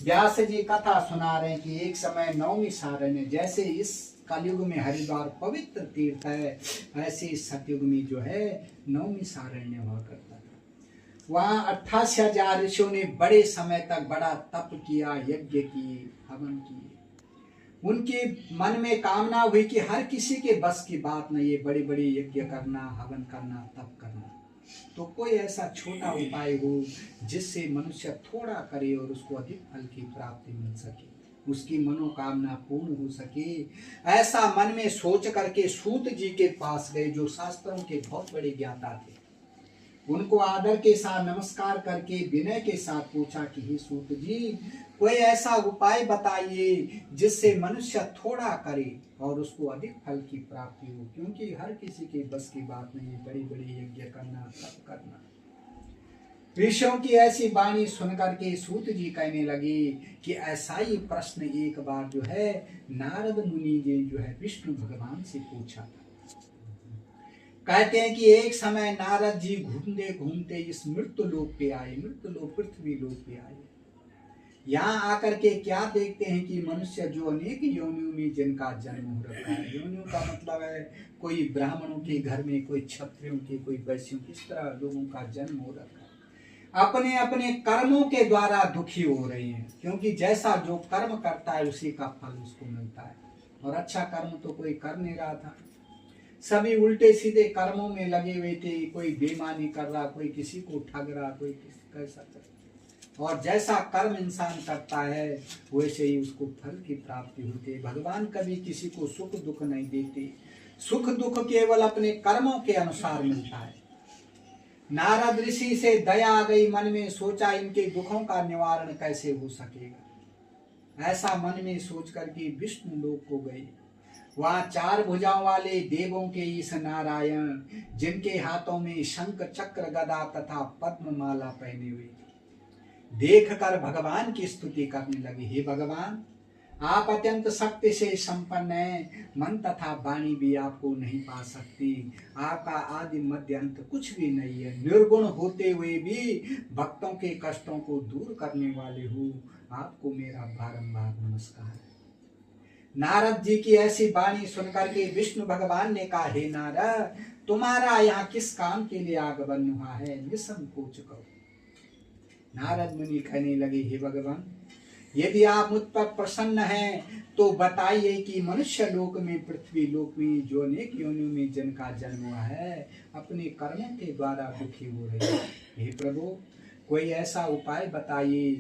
व्यास जी कथा सुना रहे हैं कि एक समय नौमी सारण्य, जैसे इस कलयुग में हरिद्वार पवित्र तीर्थ है, ऐसे इस सतयुग में जो है नौमी सारण्य हुआ करता था। वहाँ 88,000 ऋषियों ने बड़े समय तक बड़ा तप किया, यज्ञ किए, हवन किए। उनके मन में कामना हुई कि हर किसी के बस की बात नहीं है बड़ी बड़ी यज्ञ करना, हवन करना, तप करना। तो कोई ऐसा छोटा उपाय हो जिससे मनुष्य थोड़ा करे और उसको अधिक फल की प्राप्ति मिल सके, उसकी मनोकामना पूर्ण हो सके। ऐसा मन में सोच करके सूत जी के पास गए, जो शास्त्रों के बहुत बड़े ज्ञाता थे। उनको आदर के साथ नमस्कार करके विनय के साथ पूछा कि हे सूत जी, कोई ऐसा उपाय बताइए जिससे मनुष्य थोड़ा करे और उसको अधिक फल की प्राप्ति हो, क्योंकि हर किसी के बस की बात नहीं है बड़ी बड़ी यज्ञ करना, तप करना। ऋषियों की ऐसी वाणी सुनकर के सूत जी कहने लगे कि ऐसा ही प्रश्न एक बार जो है नारद मुनि जी जो है विष्णु भगवान से पूछा था। कहते हैं कि एक समय नारद जी घूमते घूमते इस मृत्यु लोक पे आए, मृत्यु लोक पृथ्वी लोक पे आए। यहाँ आकर के क्या देखते हैं कि मनुष्य जो अनेक योनियों में जिनका जन्म हो रखा है, योनियों का मतलब है कोई ब्राह्मणों के घर में, कोई क्षत्रियों के, कोई वैश्यों, किस तरह लोगों का जन्म हो रखा है। अपने अपने कर्मों के द्वारा दुखी हो रहे हैं, क्योंकि जैसा जो कर्म करता है उसी का फल उसको मिलता है। और अच्छा कर्म तो कोई कर नहीं रहा था, सभी उल्टे सीधे कर्मों में लगे हुए थे। कोई बेईमानी कर रहा, कोई किसी को ठग रहा, कोई किसी कैसा कर। और जैसा कर्म इंसान करता है वैसे ही उसको फल की प्राप्ति होती है। भगवान कभी किसी को सुख दुख नहीं देते, सुख दुख केवल अपने कर्मों के अनुसार मिलता है। नारद ऋषि से दया आ गई मन में, सोचा इनके दुखों का निवारण कैसे हो सकेगा। ऐसा मन में सोच करके विष्णु लोक को गए। वहाँ 4 भुजाओं वाले देवों के ईश नारायण, जिनके हाथों में शंख चक्र गदा तथा पद्म माला पहने हुए थे, देख कर भगवान की स्तुति करने लगे। हे भगवान, आप अत्यंत शक्ति से संपन्न हैं, मन तथा वाणी भी आपको नहीं पा सकती। आपका आदि मध्य अंत कुछ भी नहीं है। निर्गुण होते हुए भी भक्तों के कष्टों को दूर करने वाले हो, आपको मेरा बारंबार नमस्कार है। नारद जी की ऐसी वाणी सुनकर के विष्णु भगवान ने कहा, हे नारद, तुम्हारा यहाँ किस काम के लिए आगमन हुआ है, निसंकोच कहो। नारद मुनि कहने लगे, हे भगवान, यदि आप मुझ पर प्रसन्न हैं तो बताइए कि मनुष्य लोक में, पृथ्वी लोक में जो अनेक योनियों में जिनका जन्म हुआ है, अपने कर्मों के द्वारा दुखी हो रहे हैं। हे प्रभु, कोई ऐसा उपाय बताइए